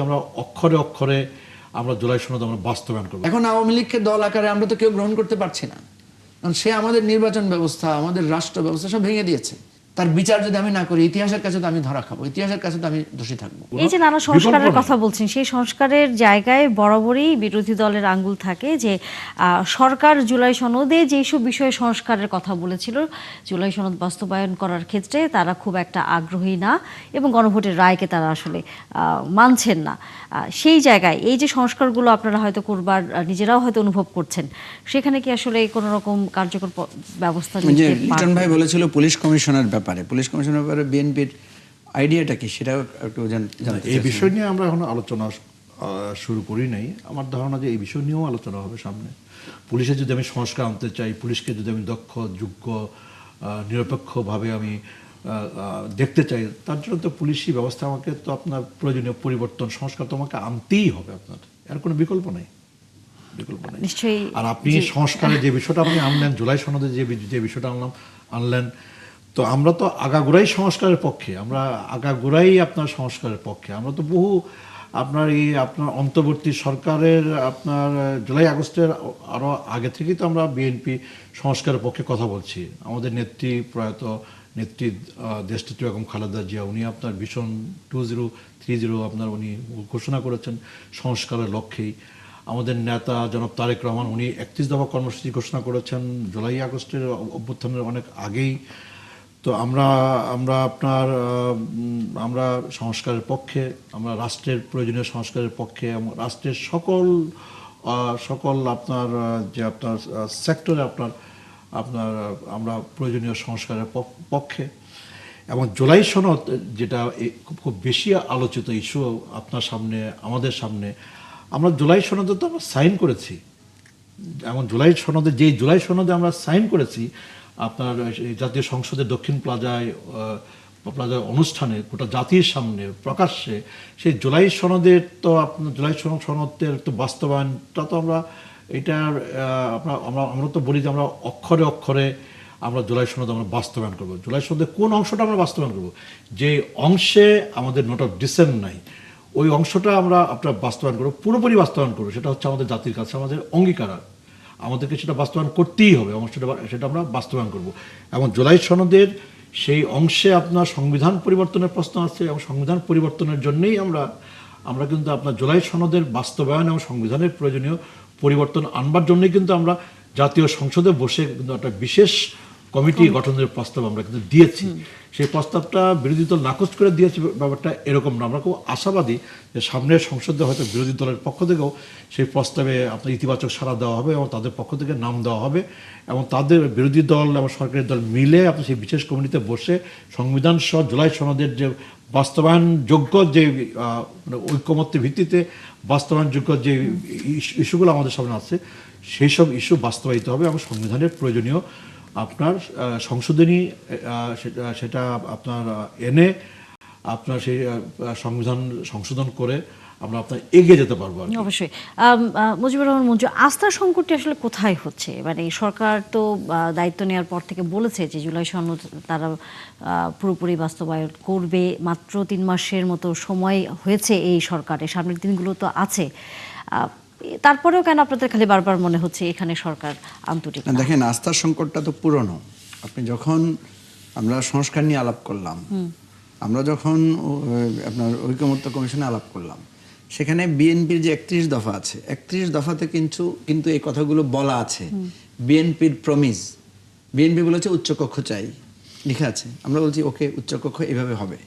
আমরা অক্ষরে অক্ষরে আমরা জুলাই সনদ আমরা বাস্তবায়ন করব। এখন আওয়ামী লীগকে দল আকারে আমরা তো কেউ গ্রহণ করতে পারছি না, কারণ সে আমাদের নির্বাচন ব্যবস্থা, আমাদের রাষ্ট্র ব্যবস্থা সব ভেঙে দিয়েছে। তার বিচার যদি আমি না করি, ইতিহাসের কাছে তো আমি ধরা খাবো, ইতিহাসের কাছে তো আমি দোষী থাকবো। এই যে নানা সংস্কারের কথা বলছেন, সেই সংস্কারের জায়গায় বরাবরই বিরোধী দলের আঙ্গুল থাকে যে সরকার জুলাই সনদে যেসব বিষয়ে সংস্কারের কথা বলেছিল, জুলাই সনদ বাস্তবায়ন করার ক্ষেত্রে তারা খুব একটা আগ্রহী না এবং গণভোটের রায়কে তারা আসলে মানছেন না। সেই জায়গায় এই যে সংস্কারগুলো আপনারা হয়তো করবার নিজেরাও হয়তো অনুভব করছেন, সেখানে কি আসলে কোনো রকম কার্যকর ব্যবস্থা নিতে পারবেন? লিটন ভাই বলেছিল পুলিশ কমিশনের ব্যাপারে, পুলিশ কমিশনের ব্যাপারে বিএনপির আইডিয়াটা কি সেটাও একটু জানতে। এই বিষয় নিয়ে আমরা এখন আলোচনা শুরু করি নাই। আমার ধারণা যে এই বিষয় নিয়েও আলোচনা হবে সামনে। পুলিশের যদি আমি সংস্কার আনতে চাই, পুলিশকে যদি আমি দক্ষ, যোগ্য, নিরপেক্ষভাবে আমি দেখতে চাই, তার জন্য তো পুলিশি ব্যবস্থা আমাকে তো আপনার প্রয়োজনীয় পরিবর্তন, সংস্কার তো আমাকে আনতেই হবে। আপনার এর কোনো বিকল্প নেই, বিকল্প নেই। আর আপনি সংস্কারের যে বিষয়টা আপনি আনলেন, জুলাই সনদে যে বিষয়টা আনলেন, তো আমরা তো আগাগোড়াই সংস্কারের পক্ষে, আমরা আগাগোড়াই আপনার সংস্কারের পক্ষে। আমরা তো বহু আপনার আপনার অন্তর্বর্তী সরকারের আপনার জুলাই আগস্টের আরও আগে থেকেই তো আমরা বিএনপি সংস্কারের পক্ষে কথা বলছি। আমাদের নেত্রী, প্রয়াত নেত্রী দেশনেত্রী বেগম খালেদা জিয়া, উনি আপনার ভিশন 2030 আপনার উনি ঘোষণা করেছেন সংস্কারের লক্ষ্যেই। আমাদের নেতা জনাব তারেক রহমান, উনি 31 দফা কর্মসূচি ঘোষণা করেছেন জুলাই আগস্টের অভ্যুত্থানের অনেক আগেই। তো আমরা আপনার আমরা সংস্কারের পক্ষে, আমরা রাষ্ট্রের প্রয়োজনীয় সংস্কারের পক্ষে এবং রাষ্ট্রের সকল আপনার যে আপনার সেক্টরে আপনার আমরা প্রয়োজনীয় সংস্কারের পক্ষে। এবং জুলাই সনদ যেটা খুব বেশি আলোচিত ইস্যু আপনার সামনে, আমাদের সামনে, আমরা জুলাই সনদে তো আমরা সাইন করেছি। এবং জুলাই সনদে আমরা সাইন করেছি আপনার জাতীয় সংসদের দক্ষিণ প্লাজায় অনুষ্ঠানে গোটা জাতির সামনে প্রকাশ্যে সেই জুলাই সনদের তো আপনার জুলাই সনদের তো বাস্তবায়নটা তো আমরা এটার আমরা তো বলি যে আমরা অক্ষরে অক্ষরে আমরা জুলাই সনদ আমরা বাস্তবায়ন করবো। জুলাই সনদের কোন অংশটা আমরা বাস্তবায়ন করবো? যে অংশে আমাদের নোট অফ ডিসেন্ট নাই, ওই অংশটা আমরা আপনার বাস্তবায়ন করবো, পুরোপুরি বাস্তবায়ন করবো। সেটা হচ্ছে আমাদের জাতির কাছে আমাদের অঙ্গীকার, আমাদেরকে সেটা বাস্তবায়ন করতেই হবে এবং সেটা আমরা বাস্তবায়ন করব। এবং জুলাই সনদের সেই অংশে আপনার সংবিধান পরিবর্তনের প্রশ্ন আছে এবং সংবিধান পরিবর্তনের জন্যই আমরা কিন্তু আপনার জুলাই সনদের বাস্তবায়ন এবং সংবিধানের প্রয়োজনীয় পরিবর্তন আনবার জন্যই কিন্তু আমরা জাতীয় সংসদে বসে কিন্তু একটা বিশেষ কমিটি গঠনের প্রস্তাব আমরা কিন্তু দিয়েছি। সেই প্রস্তাবটা বিরোধী দল নাকচ করে দিয়েছে, ব্যাপারটা এরকম না। আমরা খুব আশাবাদী যে সামনের সংসদে হয়তো বিরোধী দলের পক্ষ থেকেও সেই প্রস্তাবে আপনার ইতিবাচক সাড়া দেওয়া হবে এবং তাদের পক্ষ থেকে নাম দেওয়া হবে এবং তাদের বিরোধী দল এবং সরকারি দল মিলে আপনি সেই বিশেষ কমিটিতে বসে সংবিধান সহ জুলাই সনদের যে বাস্তবায়নযোগ্য যে ঐকমত্যের ভিত্তিতে বাস্তবায়নযোগ্য যে ইস্যুগুলো আমাদের সামনে আছে, সেই সব ইস্যু বাস্তবায়িত হবে এবং সংবিধানের প্রয়োজনীয় আপনার সংশোধনী সেটা আপনার এনে আপনার সেই সংবিধান সংশোধন করে আমরা আপনার এগিয়ে যেতে পারবো। অবশ্যই। মুজিবুর রহমান মঞ্জু, আস্থার সংকটটি আসলে কোথায় হচ্ছে? মানে সরকার তো দায়িত্ব নেওয়ার পর থেকে বলেছে যে জুলাই সনদ তারা পুরোপুরি বাস্তবায়ন করবে। মাত্র 3 মাসের মতো সময় হয়েছে এই সরকারের, সামনের দিনগুলো তো আছে। তারপরেও কেন আপনাদের খালি বারবার মনে হচ্ছে এখানে সরকার আন্তরিক? দেখেন, আস্থার সংকটটা তো পুরনো। আপনি যখন আমরা সংস্কার নিয়ে আলাপ করলাম, আমরা যখন আপনার ঐকমত্য কমিশনে আলাপ করলাম, সেখানে বিএনপির যে 31 দফা আছে, 31 দফাতে কিন্তু এই কথাগুলো বলা আছে। বিএনপির প্রমিস, বিএনপি বলেছে উচ্চকক্ষ চাই, লিখে আছে। আমরা বলছি ওকে, উচ্চকক্ষ এভাবে হবে।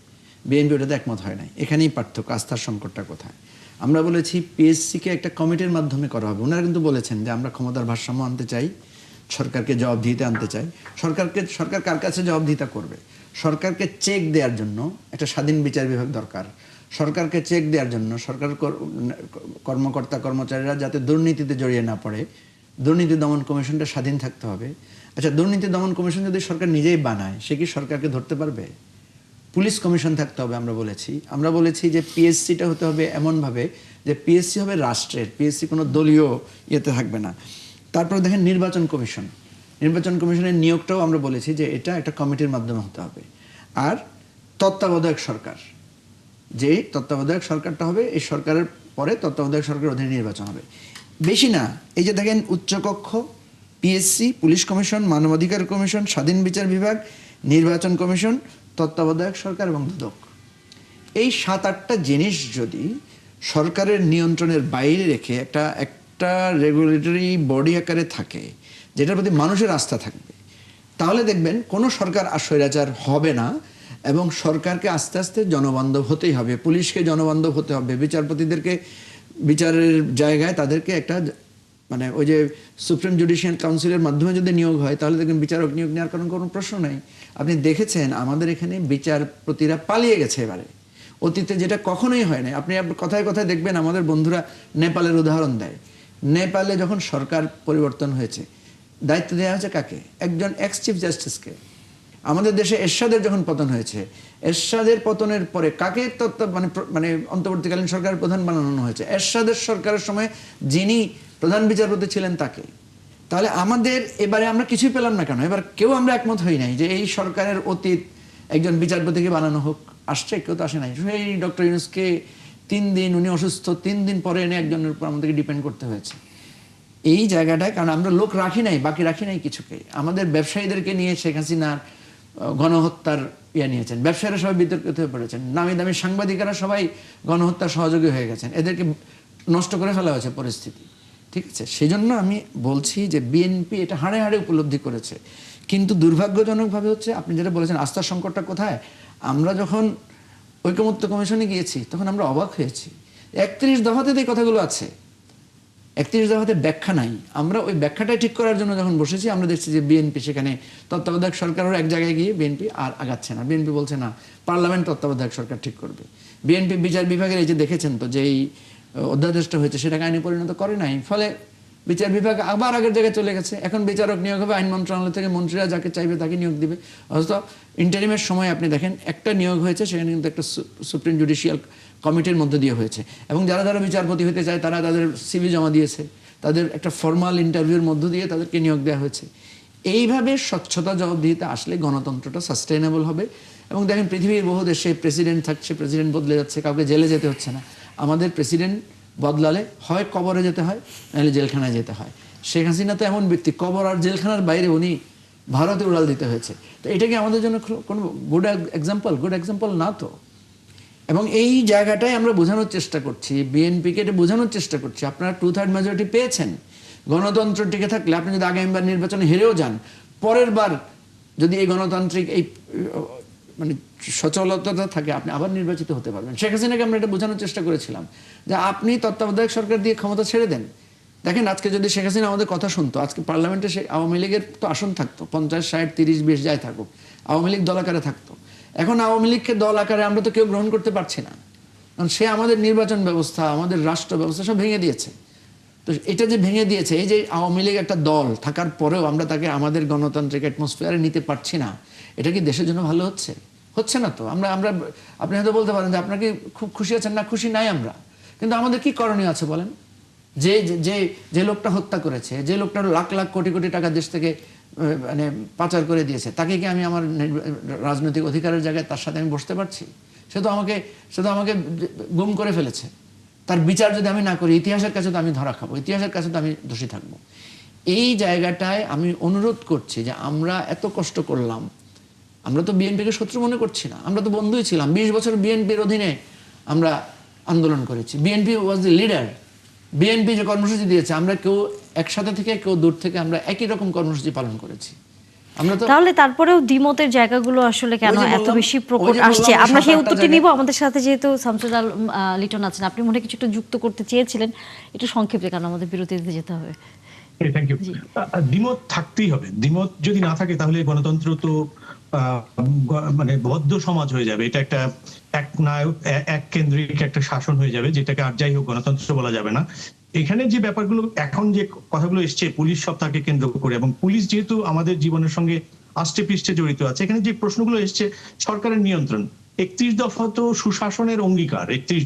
বিএনপি ওটাতে একমত হয় নাই। এখানেই পার্থক্য, আস্থার সংকটটা কোথায়। আমরা বলেছি পিএসসিকে একটা কমিটির মাধ্যমে করা হবে। ওনারা কিন্তু বলেছেন যে আমরা ক্ষমতার ভারসাম্য আনতে চাই, সরকারকে জবাবদিহিতে আনতে চাই। সরকার কার কাছে জবাবদিহিতা করবে? সরকারকে চেক দেওয়ার জন্য একটা স্বাধীন বিচার বিভাগ দরকার। সরকারকে চেক দেওয়ার জন্য সরকার কর্মকর্তা কর্মচারীরা যাতে দুর্নীতিতে জড়িয়ে না পড়ে, দুর্নীতি দমন কমিশনটা স্বাধীন থাকতে হবে। আচ্ছা, দুর্নীতি দমন কমিশন যদি সরকার নিজেই বানায়, সে কি সরকারকে ধরতে পারবে? পুলিশ কমিশন থাকতে হবে। আমরা বলেছি যে পিএসসিটা হতে হবে এমনভাবে যে পিএসসি হবে রাষ্ট্রের, পিএসসি কোনো দলীয় ইয়েতে থাকবে না। তারপরে দেখেন নির্বাচন কমিশনের নিয়োগটাও আমরা বলেছি যে এটা একটা কমিটির মাধ্যমে হতে হবে। আর তত্ত্বাবধায়ক সরকার, যে তত্ত্বাবধায়ক সরকারটা হবে, এই সরকারের পরে তত্ত্বাবধায়ক সরকারের অধীনে নির্বাচন হবে। বেশি না, এই যে দেখেন উচ্চকক্ষ, পিএসসি, পুলিশ কমিশন, মানবাধিকার কমিশন, স্বাধীন বিচার বিভাগ, নির্বাচন কমিশন, তত্ত্বাবধায়ক সরকার এবং দুদক, এই 7-8টা জিনিস যদি সরকারের নিয়ন্ত্রণের বাইরে রেখে একটা রেগুলেটরি বডি আকারে থাকে, যেটার প্রতি মানুষের আস্থা থাকবে, তাহলে দেখবেন কোনো সরকার আর স্বৈরাচার হবে না। এবং সরকারকে আস্তে আস্তে জনবান্ধব হতেই হবে, পুলিশকে জনবান্ধব হতে হবে, বিচারপতিদেরকে বিচারের জায়গায় তাদেরকে একটা মানে ওই যে সুপ্রিম জুডিশিয়াল কাউন্সিলের মাধ্যমে যদি নিয়োগ হয়, তাহলে দেখবেন বিচারক নিয়োগ নেওয়ার কারণ কোনো প্রশ্ন নেই। আপনি দেখেছেন আমাদের এখানে বিচারপতিরা পালিয়ে গেছে এবারে, অতীতে যেটা কখনোই হয় না। আপনি কথায় কথায় দেখবেন আমাদের বন্ধুরা নেপালের উদাহরণ দেয়। নেপালে যখন সরকার পরিবর্তন হয়েছে, দায়িত্ব দেওয়া হয়েছে কাকে? একজন এক্স চিফ জাস্টিসকে। আমাদের দেশে এরশাদের যখন পতন হয়েছে, এরশাদের পতনের পরে কাকে মানে অন্তর্বর্তীকালীন সরকারের প্রধান বানানো হয়েছে? এরশাদের সরকারের সময় যিনি প্রধান বিচারপতি ছিলেন তাকে। তাহলে আমাদের এবারে আমরা কিছুই পেলাম না কেন? এবার কেউ আমরা একমত হই নাই যে এই সরকারের অতীত একজন বিচারপতিকে বানানো হোক। আসছে, কেউ তো আসে নাই। সেই ডক্টর ইউনূসকে 3 দিন, উনি অসুস্থ, 3 দিন পরে এনে একজনের উপর আমাদেরকে ডিপেন্ড করতে হয়েছে। এই জায়গাটায় কারণ আমরা লোক রাখি নাই, বাকি রাখি নাই কিছুকে। আমাদের ব্যবসায়ীদেরকে নিয়ে শেখ হাসিনার গণহত্যার নিয়েছেন, ব্যবসায়ীরা সবাই বিতর্কিত হয়ে পড়েছেন, নামি দামি সাংবাদিকেরা সবাই গণহত্যার সহযোগী হয়ে গেছেন, এদেরকে নষ্ট করে ফেলা হয়েছে পরিস্থিতি। ঠিক আছে, সেই জন্য আমি বলছি যে বিএনপি এটা হাড়ে হাড়ে উপলব্ধি করেছে। কিন্তু দুর্ভাগ্যজনকভাবে হচ্ছে আপনি যেটা বলেছেন আস্থার সংকটটা কোথায়, আমরা যখন ঐকমত্য কমিশনে গিয়েছি তখন আমরা অবাক হয়েছি। 31 দফাতে এই কথাগুলো আছে, 31 দফাতে ব্যাখ্যা নাই। আমরা ওই ব্যাখ্যাটা ঠিক করার জন্য যখন বসেছি, আমরা দেখছি যে বিএনপি সেখানে তত্ত্বাবধায়ক সরকারের এক জায়গায় গিয়ে বিএনপি আর আগাচ্ছে না। বিএনপি বলছে না, পার্লামেন্ট তত্ত্বাবধায়ক সরকার ঠিক করবে। বিএনপি বিচার বিভাগের এই যে দেখেছেন তো যেই অধ্যাদেশটা হয়েছে সেটাকে আইনে পরিণত করে নাই, ফলে বিচার বিভাগ আবার আগের জায়গায় চলে গেছে। এখন বিচারক নিয়োগ হবে আইন মন্ত্রণালয় থেকে, মন্ত্রীরা যাকে চাইবে তাকে নিয়োগ দিবে। অথচ ইন্টারিমের সময় আপনি দেখেন একটা নিয়োগ হয়েছে, সেখানে কিন্তু একটা সুপ্রিম জুডিশিয়াল কমিটির মধ্যে দিয়ে হয়েছে, এবং যারা যারা বিচারপতি হতে চায় তারা তাদের সিভি জমা দিয়েছে, তাদের একটা ফর্মাল ইন্টারভিউর মধ্য দিয়ে তাদেরকে নিয়োগ দেওয়া হয়েছে। এইভাবে স্বচ্ছতা জবাবদিহিতে আসলে গণতন্ত্রটা সাস্টেইনেবল হবে। এবং দেখেন পৃথিবীর বহু দেশে প্রেসিডেন্ট থাকছে, প্রেসিডেন্ট বদলে যাচ্ছে, কাউকে জেলে যেতে হচ্ছে না। আমাদের প্রেসিডেন্ট বদলালে হয় কবরে যেতে হয়, নাহলে জেলখানায় যেতে হয়। শেখ হাসিনা তো এমন ব্যক্তি, কবর আর জেলখানার বাইরে উনি ভারতে উড়াল দিতে হয়েছে। তো এটা কি আমাদের জন্য কোনো গুড এক্সাম্পল না তো? এবং এই জায়গাটাই আমরা বোঝানোর চেষ্টা করছি, বিএনপিকে এটা বোঝানোর চেষ্টা করছি। আপনারা 2/3 মেজরিটি পেয়েছেন, গণতন্ত্র টিকে থাকলে আপনি যদি আগামীবার নির্বাচনে হেরেও যান, পরের বার যদি এই গণতান্ত্রিক এই মানে সচলতা থাকে, আপনি আবার নির্বাচিত হতে পারবেন। শেখ হাসিনাকে আমরা এটা বোঝানোর চেষ্টা করেছিলাম যে আপনি তত্ত্বাবধায়ক সরকার দিয়ে ক্ষমতা ছেড়ে দেন। দেখেন আজকে যদি শেখ হাসিনা আমাদের কথা শুনতো, আজকে পার্লামেন্টে আওয়ামী লীগের তো আসন থাকতো 50, 60, 30, 20 যাই থাকুক, আওয়ামী লীগ দল আকারে থাকতো। এখন আওয়ামী লীগকে দল আকারে আমরা তো কেউ গ্রহণ করতে পারছি না, কারণ সে আমাদের নির্বাচন ব্যবস্থা, আমাদের রাষ্ট্র ব্যবস্থা সব ভেঙে দিয়েছে। তো এটা যে ভেঙে দিয়েছে, এই যে আওয়ামী লীগ একটা দল থাকার পরেও আমরা তাকে আমাদের গণতান্ত্রিক অ্যাটমসফিয়ারে নিতে পারছি না, এটা কি দেশের জন্য ভালো হচ্ছে? হচ্ছে না তো। আমরা আপনি হয়তো বলতে পারেন যে আপনাকে খুব খুশি আছেন, না খুশি নাই আমরা, কিন্তু আমাদের কি করণীয় আছে বলেন? যে যে যে লোকটা হত্যা করেছে, যে লোকটা লাখ লাখ কোটি কোটি টাকা দেশ থেকে মানে পাচার করে দিয়েছে, তাকে কি আমি আমার রাজনৈতিক অধিকারের জায়গায় তার সাথে আমি বসতে পারছি? সে তো আমাকে গুম করে ফেলেছে। তার বিচার যদি আমি না করি, ইতিহাসের কাছে তো আমি ধরা খাবো, ইতিহাসের কাছে তো আমি দোষী থাকবো। এই জায়গাটায় আমি অনুরোধ করছি যে আমরা এত কষ্ট করলাম, আমরা তো বিএনপিকে শত্রু মনে করছি না, আমরা তো বন্ধুই ছিলাম। 20 বছর বিএনপির অধীনে আমরা আন্দোলন করেছি, BNP was the leader. BNP যে কর্মসূচি দিয়েছে, আমরা কেউ একসাথে থেকে কেউ দূর থেকে আমরা একই রকম কর্মসূচি পালন করেছি। আমরা তো তাহলে তারপরেও দ্বিমতের জায়গাগুলো আসলে কেন এত বেশি প্রকট আসছে? আমরা সেই উত্তরটি নিব। আমাদের সাথে যেহেতু শামসুল আলম লিটন আছেন, আপনি মনে কিছু একটা যুক্ত করতে চেয়েছিলেন, একটু সংক্ষেপে, কারণ আমাদের বিরতিতে যেতে হবে। Thank you. দ্বিমত থাকতেই হবে, দ্বিমত যদি না থাকে তাহলে গণতন্ত্র তো মানে বদ্ধ সমাজ হয়ে যাবে। এটা একটা এক নায়ক এক কেন্দ্রিক একটা শাসন হয়ে যাবে, যেটাকে আর যাই হোক গণতন্ত্র বলা যাবে না। এখানে যে ব্যাপারগুলো এখন যে কথাগুলো এসছে পুলিশ সত্তাকে কেন্দ্র করে, এবং পুলিশ যেহেতু আমাদের জীবনের সঙ্গে আষ্টে পৃষ্ঠে জড়িত আছে, এখানে যে প্রশ্নগুলো এসছে সরকারের নিয়ন্ত্রণ, 31 দফা তো সুশাসনের অঙ্গীকার। 31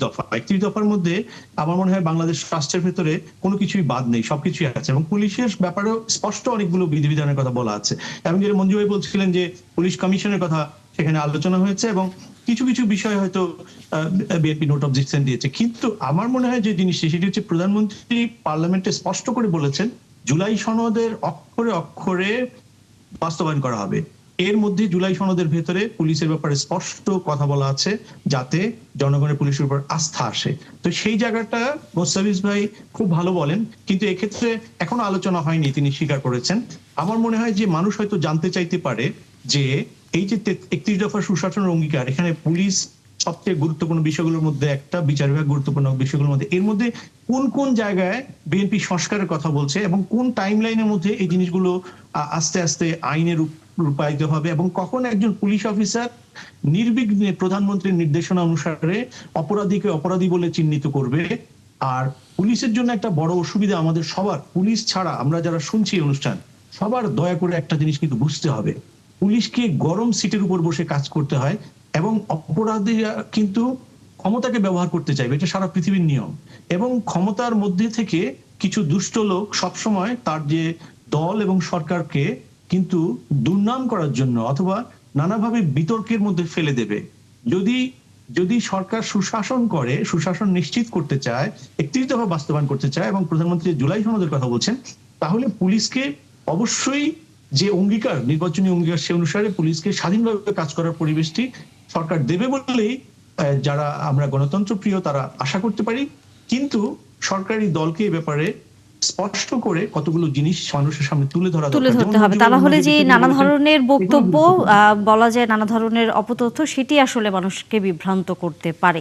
দফার মধ্যে আমার মনে হয় বাংলাদেশ রাষ্ট্রের ভেতরে কোনো কিছুই বাদ নেই, সবকিছুই আছে, এবং পুলিশের ব্যাপারেও স্পষ্ট অনেকগুলো বিধিবিধানের কথা বলা আছে। এবং যেটা মঞ্জু ভাই বলছিলেন যে পুলিশ কমিশনের কথা সেখানে আলোচনা হয়েছে, এবং কিছু কিছু বিষয় হয়তো বিএনপি নোট অবজেকশন দিয়েছে, কিন্তু আমার মনে হয় যে জিনিসটি সেটি হচ্ছে প্রধানমন্ত্রী পার্লামেন্টে স্পষ্ট করে বলেছেন জুলাই সনদের অক্ষরে অক্ষরে বাস্তবায়ন করা হবে। এর মধ্যে জুলাই সনদের ভেতরে পুলিশের ব্যাপারে স্পষ্ট কথা বলা আছে যাতে জনগণের পুলিশের উপর আস্থা আসে। তো সেই জায়গাটা মোস্তাফিজ ভাই খুব ভালো বলেন, কিন্তু এক্ষেত্রে এখনো আলোচনা হয়নি, তিনি স্বীকার করেছেন। আমার মনে হয় যে মানুষ হয়তো জানতে চাইতে পারে যে এই যে 31 দফা সুশাসনের অঙ্গীকার, এখানে পুলিশ সবচেয়ে গুরুত্বপূর্ণ বিষয়গুলোর মধ্যে একটা, বিচার বিভাগ গুরুত্বপূর্ণ বিষয়গুলোর মধ্যে, এর মধ্যে কোন কোন জায়গায় বিএনপি সংস্কারের কথা বলছে এবং কোন টাইম লাইনের মধ্যে এই জিনিসগুলো আস্তে আস্তে আইনে রূপায়িত হবে, এবং কখন একজন পুলিশ অফিসার নির্বিঘ্নে প্রধানমন্ত্রীর নির্দেশনা অনুসারে অপরাধীকে অপরাধী বলে চিহ্নিত করবে। আর পুলিশের জন্য একটা বড় অসুবিধা আমাদের সবার, পুলিশ ছাড়া আমরা যারা শুনছি অনুষ্ঠান, সবার দয়া করে একটা জিনিস কিন্তু বুঝতে হবে, পুলিশকে গরম সিটের উপর বসে কাজ করতে হয় এবং অপরাধীরা কিন্তু ক্ষমতাকে ব্যবহার করতে চাইবে, এটা সারা পৃথিবীর নিয়ম। এবং ক্ষমতার মধ্যে থেকে কিছু দুষ্ট লোক সবসময় তার যে দল এবং সরকারকে কিন্তু দুর্নাম করার জন্য অথবা নানাভাবে বিতর্কের মধ্যে ফেলে দেবে। যদি যদি সরকার সুশাসন করে, সুশাসন নিশ্চিত করতে চায়, 31 দফা বাস্তবায়ন করতে চায় এবং প্রধানমন্ত্রী জুলাই সনদের কথা বলছেন, তাহলে পুলিশকে অবশ্যই যে অঙ্গীকার, নির্বাচনী অঙ্গীকার, সে অনুসারে পুলিশকে স্বাধীনভাবে কাজ করার পরিবেশটি সরকার দেবে বলেই যারা আমরা গণতন্ত্র প্রিয় তারা আশা করতে পারি। কিন্তু সরকারি দলকে এ ব্যাপারে স্পষ্ট করে কতগুলো জিনিস মানুষের সামনে তুলে ধরতে হবে, তা না হলে যে নানা ধরনের বক্তব্য বলা যায়, নানা ধরনের অপতথ্য, সেটি আসলে মানুষকে বিভ্রান্ত করতে পারে।